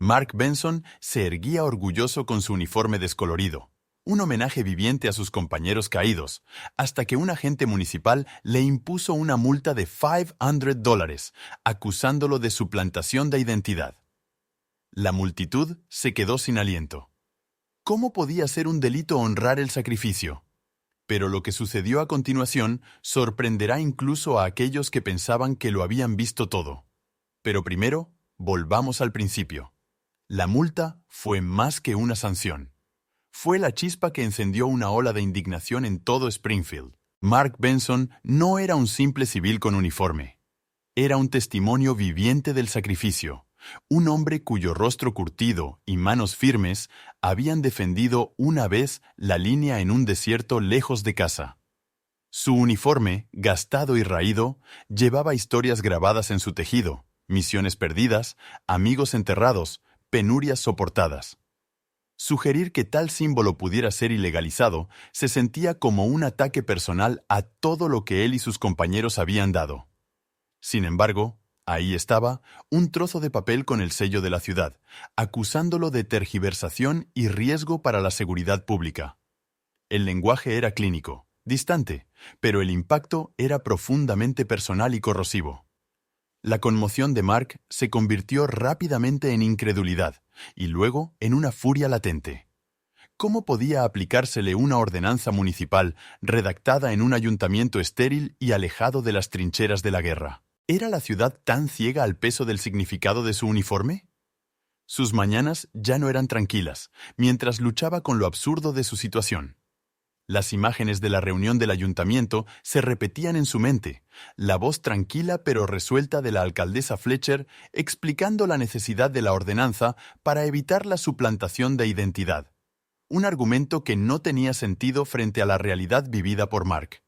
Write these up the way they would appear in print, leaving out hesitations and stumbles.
Mark Benson se erguía orgulloso con su uniforme descolorido, un homenaje viviente a sus compañeros caídos, hasta que un agente municipal le impuso una multa de $500, acusándolo de suplantación de identidad. La multitud se quedó sin aliento. ¿Cómo podía ser un delito honrar el sacrificio? Pero lo que sucedió a continuación sorprenderá incluso a aquellos que pensaban que lo habían visto todo. Pero primero, volvamos al principio. La multa fue más que una sanción. Fue la chispa que encendió una ola de indignación en todo Springfield. Mark Benson no era un simple civil con uniforme. Era un testimonio viviente del sacrificio. Un hombre cuyo rostro curtido y manos firmes habían defendido una vez la línea en un desierto lejos de casa. Su uniforme, gastado y raído, llevaba historias grabadas en su tejido, misiones perdidas, amigos enterrados, penurias soportadas. Sugerir que tal símbolo pudiera ser ilegalizado se sentía como un ataque personal a todo lo que él y sus compañeros habían dado. Sin embargo, ahí estaba un trozo de papel con el sello de la ciudad, acusándolo de tergiversación y riesgo para la seguridad pública. El lenguaje era clínico, distante, pero el impacto era profundamente personal y corrosivo. La conmoción de Mark se convirtió rápidamente en incredulidad y luego en una furia latente. ¿Cómo podía aplicársele una ordenanza municipal redactada en un ayuntamiento estéril y alejado de las trincheras de la guerra? ¿Era la ciudad tan ciega al peso del significado de su uniforme? Sus mañanas ya no eran tranquilas, mientras luchaba con lo absurdo de su situación. Las imágenes de la reunión del ayuntamiento se repetían en su mente, la voz tranquila pero resuelta de la alcaldesa Fletcher explicando la necesidad de la ordenanza para evitar la suplantación de identidad. Un argumento que no tenía sentido frente a la realidad vivida por Mark.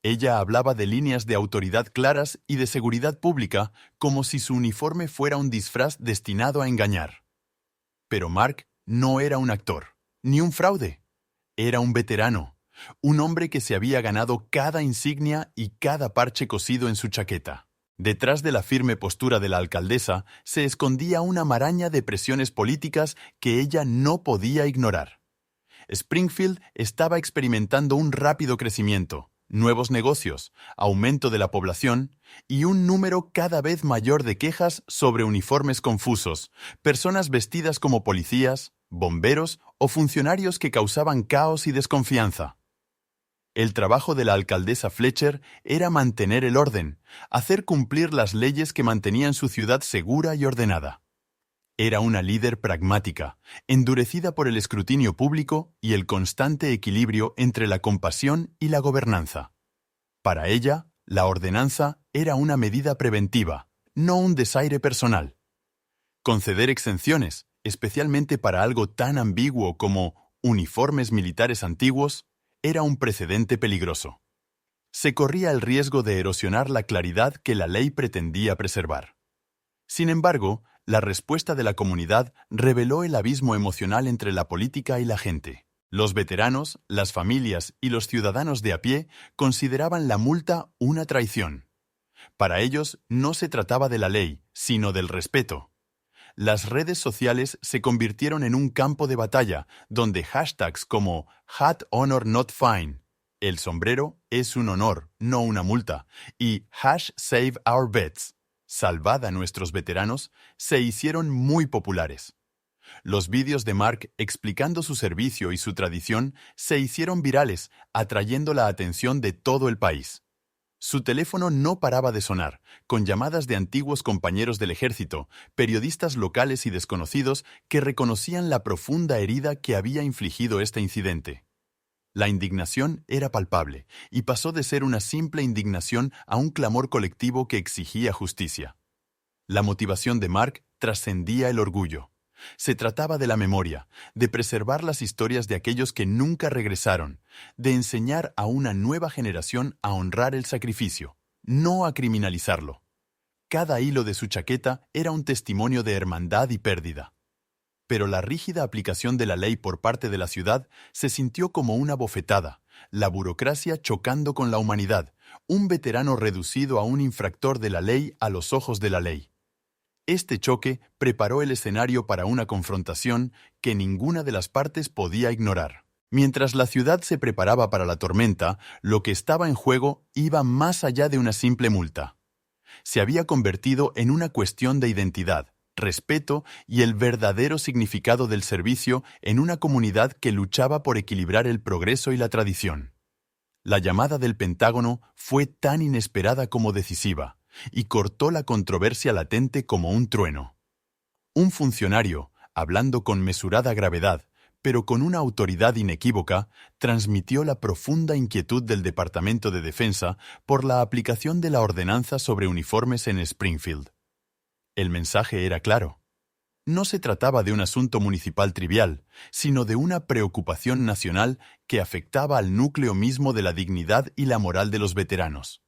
Ella hablaba de líneas de autoridad claras y de seguridad pública como si su uniforme fuera un disfraz destinado a engañar. Pero Mark no era un actor, ni un fraude. Era un veterano, un hombre que se había ganado cada insignia y cada parche cosido en su chaqueta. Detrás de la firme postura de la alcaldesa se escondía una maraña de presiones políticas que ella no podía ignorar. Springfield estaba experimentando un rápido crecimiento, nuevos negocios, aumento de la población y un número cada vez mayor de quejas sobre uniformes confusos, personas vestidas como policías, bomberos o funcionarios que causaban caos y desconfianza. El trabajo de la alcaldesa Fletcher era mantener el orden, hacer cumplir las leyes que mantenían su ciudad segura y ordenada. Era una líder pragmática, endurecida por el escrutinio público y el constante equilibrio entre la compasión y la gobernanza. Para ella, la ordenanza era una medida preventiva, no un desaire personal. Conceder exenciones, especialmente para algo tan ambiguo como uniformes militares antiguos, era un precedente peligroso. Se corría el riesgo de erosionar la claridad que la ley pretendía preservar. Sin embargo, la respuesta de la comunidad reveló el abismo emocional entre la política y la gente. Los veteranos, las familias y los ciudadanos de a pie consideraban la multa una traición. Para ellos no se trataba de la ley, sino del respeto. Las redes sociales se convirtieron en un campo de batalla, donde hashtags como Hat Honor Not Fine, el sombrero es un honor, no una multa, y #SaveOurVets, salvad a nuestros veteranos, se hicieron muy populares. Los vídeos de Mark explicando su servicio y su tradición se hicieron virales, atrayendo la atención de todo el país. Su teléfono no paraba de sonar, con llamadas de antiguos compañeros del ejército, periodistas locales y desconocidos que reconocían la profunda herida que había infligido este incidente. La indignación era palpable y pasó de ser una simple indignación a un clamor colectivo que exigía justicia. La motivación de Mark trascendía el orgullo. Se trataba de la memoria, de preservar las historias de aquellos que nunca regresaron, de enseñar a una nueva generación a honrar el sacrificio, no a criminalizarlo. Cada hilo de su chaqueta era un testimonio de hermandad y pérdida. Pero la rígida aplicación de la ley por parte de la ciudad se sintió como una bofetada, la burocracia chocando con la humanidad, un veterano reducido a un infractor de la ley a los ojos de la ley. Este choque preparó el escenario para una confrontación que ninguna de las partes podía ignorar. Mientras la ciudad se preparaba para la tormenta, lo que estaba en juego iba más allá de una simple multa. Se había convertido en una cuestión de identidad, respeto y el verdadero significado del servicio en una comunidad que luchaba por equilibrar el progreso y la tradición. La llamada del Pentágono fue tan inesperada como decisiva, y cortó la controversia latente como un trueno. Un funcionario, hablando con mesurada gravedad, pero con una autoridad inequívoca, transmitió la profunda inquietud del Departamento de Defensa por la aplicación de la ordenanza sobre uniformes en Springfield. El mensaje era claro. No se trataba de un asunto municipal trivial, sino de una preocupación nacional que afectaba al núcleo mismo de la dignidad y la moral de los veteranos.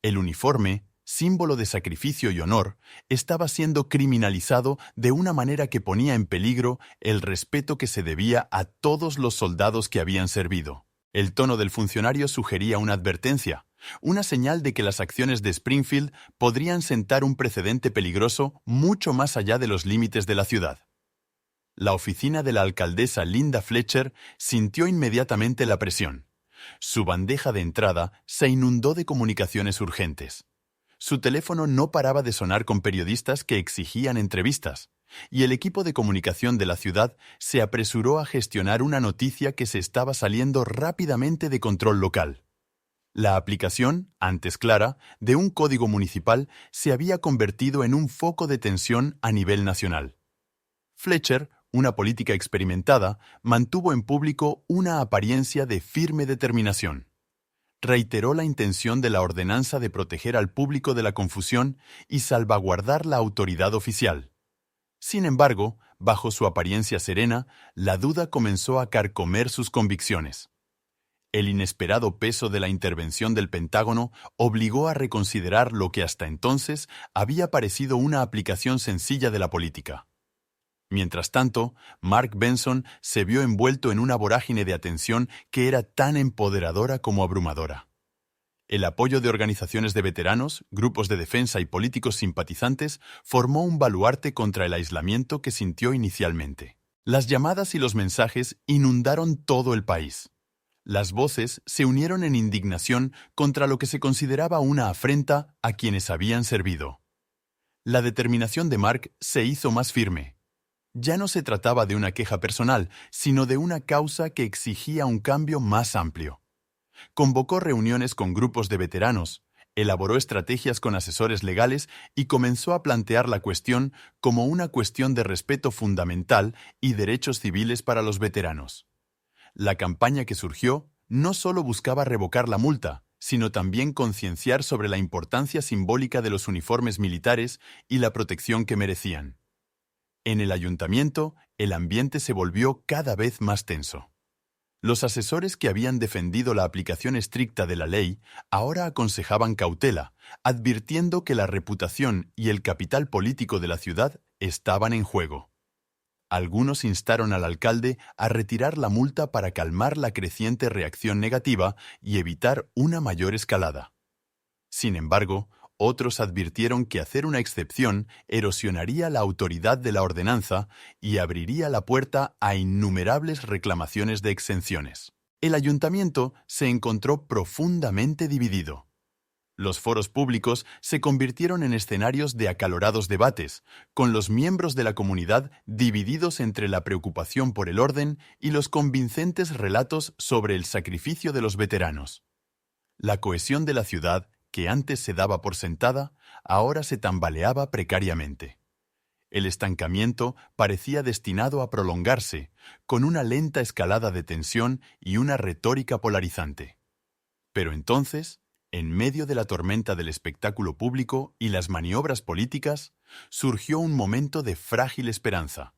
El uniforme, símbolo de sacrificio y honor, estaba siendo criminalizado de una manera que ponía en peligro el respeto que se debía a todos los soldados que habían servido. El tono del funcionario sugería una advertencia, una señal de que las acciones de Springfield podrían sentar un precedente peligroso mucho más allá de los límites de la ciudad. La oficina de la alcaldesa Linda Fletcher sintió inmediatamente la presión. Su bandeja de entrada se inundó de comunicaciones urgentes. Su teléfono no paraba de sonar con periodistas que exigían entrevistas, y el equipo de comunicación de la ciudad se apresuró a gestionar una noticia que se estaba saliendo rápidamente de control local. La aplicación, antes clara, de un código municipal se había convertido en un foco de tensión a nivel nacional. Fletcher, una política experimentada, mantuvo en público una apariencia de firme determinación. Reiteró la intención de la ordenanza de proteger al público de la confusión y salvaguardar la autoridad oficial. Sin embargo, bajo su apariencia serena, la duda comenzó a carcomer sus convicciones. El inesperado peso de la intervención del Pentágono obligó a reconsiderar lo que hasta entonces había parecido una aplicación sencilla de la política. Mientras tanto, Mark Benson se vio envuelto en una vorágine de atención que era tan empoderadora como abrumadora. El apoyo de organizaciones de veteranos, grupos de defensa y políticos simpatizantes formó un baluarte contra el aislamiento que sintió inicialmente. Las llamadas y los mensajes inundaron todo el país. Las voces se unieron en indignación contra lo que se consideraba una afrenta a quienes habían servido. La determinación de Mark se hizo más firme. Ya no se trataba de una queja personal, sino de una causa que exigía un cambio más amplio. Convocó reuniones con grupos de veteranos, elaboró estrategias con asesores legales y comenzó a plantear la cuestión como una cuestión de respeto fundamental y derechos civiles para los veteranos. La campaña que surgió no solo buscaba revocar la multa, sino también concienciar sobre la importancia simbólica de los uniformes militares y la protección que merecían. En el ayuntamiento, el ambiente se volvió cada vez más tenso. Los asesores que habían defendido la aplicación estricta de la ley ahora aconsejaban cautela, advirtiendo que la reputación y el capital político de la ciudad estaban en juego. Algunos instaron al alcalde a retirar la multa para calmar la creciente reacción negativa y evitar una mayor escalada. Sin embargo, otros advirtieron que hacer una excepción erosionaría la autoridad de la ordenanza y abriría la puerta a innumerables reclamaciones de exenciones. El ayuntamiento se encontró profundamente dividido. Los foros públicos se convirtieron en escenarios de acalorados debates, con los miembros de la comunidad divididos entre la preocupación por el orden y los convincentes relatos sobre el sacrificio de los veteranos. La cohesión de la ciudad, que antes se daba por sentada, ahora se tambaleaba precariamente. El estancamiento parecía destinado a prolongarse, con una lenta escalada de tensión y una retórica polarizante. Pero entonces, en medio de la tormenta del espectáculo público y las maniobras políticas, surgió un momento de frágil esperanza.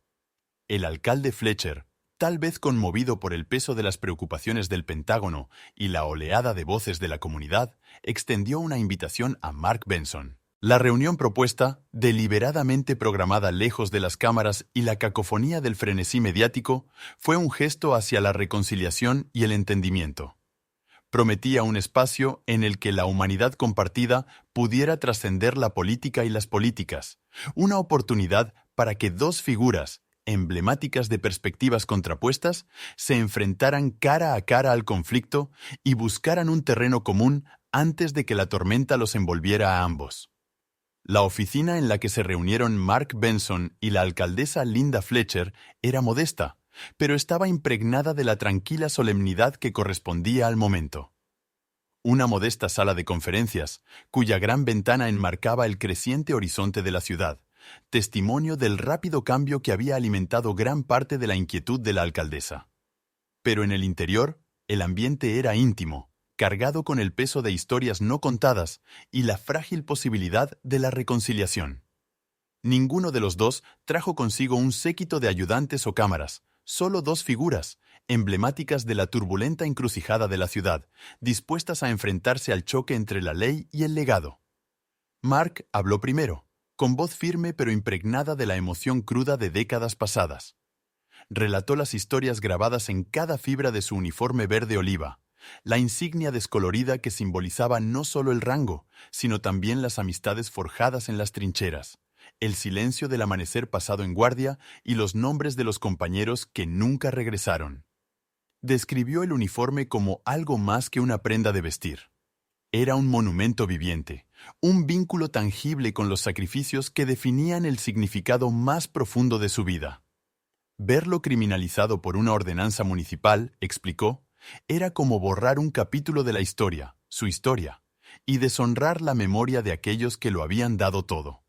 El alcalde Fletcher, tal vez conmovido por el peso de las preocupaciones del Pentágono y la oleada de voces de la comunidad, extendió una invitación a Mark Benson. La reunión propuesta, deliberadamente programada lejos de las cámaras y la cacofonía del frenesí mediático, fue un gesto hacia la reconciliación y el entendimiento. Prometía un espacio en el que la humanidad compartida pudiera trascender la política y las políticas, una oportunidad para que dos figuras, emblemáticas de perspectivas contrapuestas, se enfrentaran cara a cara al conflicto y buscaran un terreno común antes de que la tormenta los envolviera a ambos. La oficina en la que se reunieron Mark Benson y la alcaldesa Linda Fletcher era modesta, pero estaba impregnada de la tranquila solemnidad que correspondía al momento. Una modesta sala de conferencias, cuya gran ventana enmarcaba el creciente horizonte de la ciudad, testimonio del rápido cambio que había alimentado gran parte de la inquietud de la alcaldesa. Pero en el interior, el ambiente era íntimo, cargado con el peso de historias no contadas y la frágil posibilidad de la reconciliación. Ninguno de los dos trajo consigo un séquito de ayudantes o cámaras, solo dos figuras, emblemáticas de la turbulenta encrucijada de la ciudad, dispuestas a enfrentarse al choque entre la ley y el legado. Mark habló primero, con voz firme pero impregnada de la emoción cruda de décadas pasadas. Relató las historias grabadas en cada fibra de su uniforme verde oliva, la insignia descolorida que simbolizaba no solo el rango, sino también las amistades forjadas en las trincheras, el silencio del amanecer pasado en guardia y los nombres de los compañeros que nunca regresaron. Describió el uniforme como algo más que una prenda de vestir. Era un monumento viviente, un vínculo tangible con los sacrificios que definían el significado más profundo de su vida. Verlo criminalizado por una ordenanza municipal, explicó, era como borrar un capítulo de la historia, su historia, y deshonrar la memoria de aquellos que lo habían dado todo.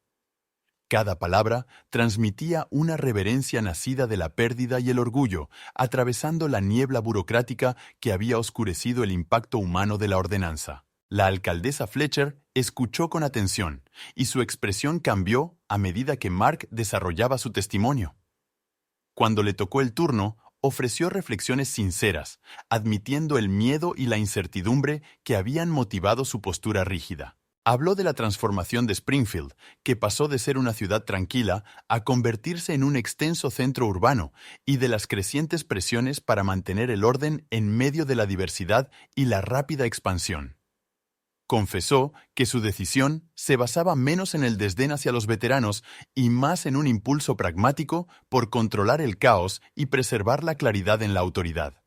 Cada palabra transmitía una reverencia nacida de la pérdida y el orgullo, atravesando la niebla burocrática que había oscurecido el impacto humano de la ordenanza. La alcaldesa Fletcher escuchó con atención, y su expresión cambió a medida que Mark desarrollaba su testimonio. Cuando le tocó el turno, ofreció reflexiones sinceras, admitiendo el miedo y la incertidumbre que habían motivado su postura rígida. Habló de la transformación de Springfield, que pasó de ser una ciudad tranquila a convertirse en un extenso centro urbano, y de las crecientes presiones para mantener el orden en medio de la diversidad y la rápida expansión. Confesó que su decisión se basaba menos en el desdén hacia los veteranos y más en un impulso pragmático por controlar el caos y preservar la claridad en la autoridad.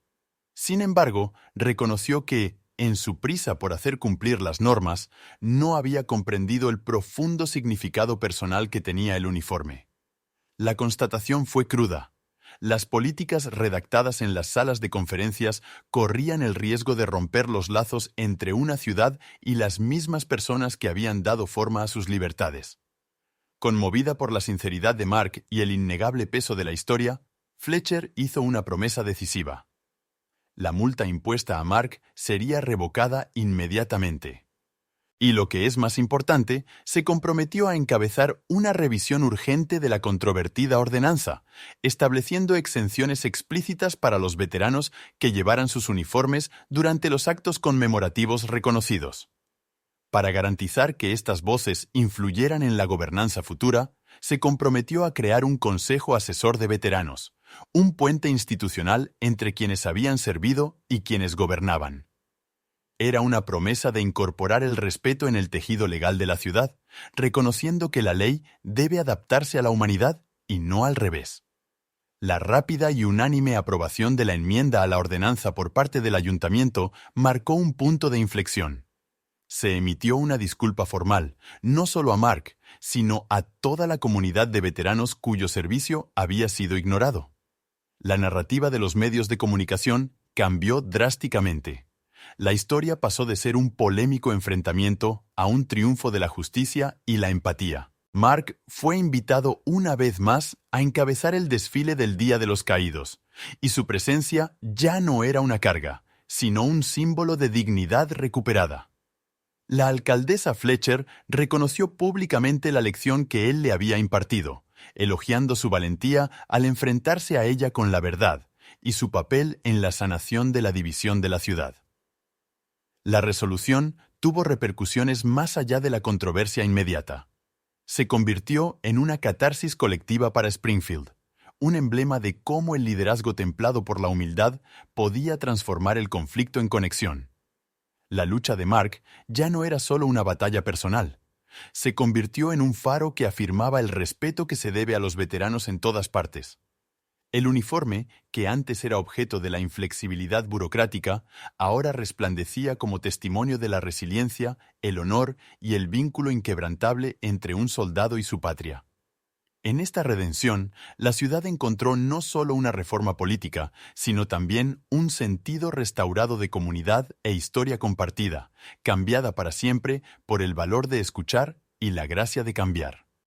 Sin embargo, reconoció que, en su prisa por hacer cumplir las normas, no había comprendido el profundo significado personal que tenía el uniforme. La constatación fue cruda. Las políticas redactadas en las salas de conferencias corrían el riesgo de romper los lazos entre una ciudad y las mismas personas que habían dado forma a sus libertades. Conmovida por la sinceridad de Mark y el innegable peso de la historia, Fletcher hizo una promesa decisiva. La multa impuesta a Mark sería revocada inmediatamente. Y lo que es más importante, se comprometió a encabezar una revisión urgente de la controvertida ordenanza, estableciendo exenciones explícitas para los veteranos que llevaran sus uniformes durante los actos conmemorativos reconocidos. Para garantizar que estas voces influyeran en la gobernanza futura, se comprometió a crear un Consejo Asesor de Veteranos, un puente institucional entre quienes habían servido y quienes gobernaban. Era una promesa de incorporar el respeto en el tejido legal de la ciudad, reconociendo que la ley debe adaptarse a la humanidad y no al revés. La rápida y unánime aprobación de la enmienda a la ordenanza por parte del ayuntamiento marcó un punto de inflexión. Se emitió una disculpa formal, no solo a Mark, sino a toda la comunidad de veteranos cuyo servicio había sido ignorado. La narrativa de los medios de comunicación cambió drásticamente. La historia pasó de ser un polémico enfrentamiento a un triunfo de la justicia y la empatía. Mark fue invitado una vez más a encabezar el desfile del Día de los Caídos, y su presencia ya no era una carga, sino un símbolo de dignidad recuperada. La alcaldesa Fletcher reconoció públicamente la lección que él le había impartido, elogiando su valentía al enfrentarse a ella con la verdad y su papel en la sanación de la división de la ciudad. La resolución tuvo repercusiones más allá de la controversia inmediata. Se convirtió en una catarsis colectiva para Springfield, un emblema de cómo el liderazgo templado por la humildad podía transformar el conflicto en conexión. La lucha de Mark ya no era solo una batalla personal. Se convirtió en un faro que afirmaba el respeto que se debe a los veteranos en todas partes. El uniforme, que antes era objeto de la inflexibilidad burocrática, ahora resplandecía como testimonio de la resiliencia, el honor y el vínculo inquebrantable entre un soldado y su patria. En esta redención, la ciudad encontró no solo una reforma política, sino también un sentido restaurado de comunidad e historia compartida, cambiada para siempre por el valor de escuchar y la gracia de cambiar.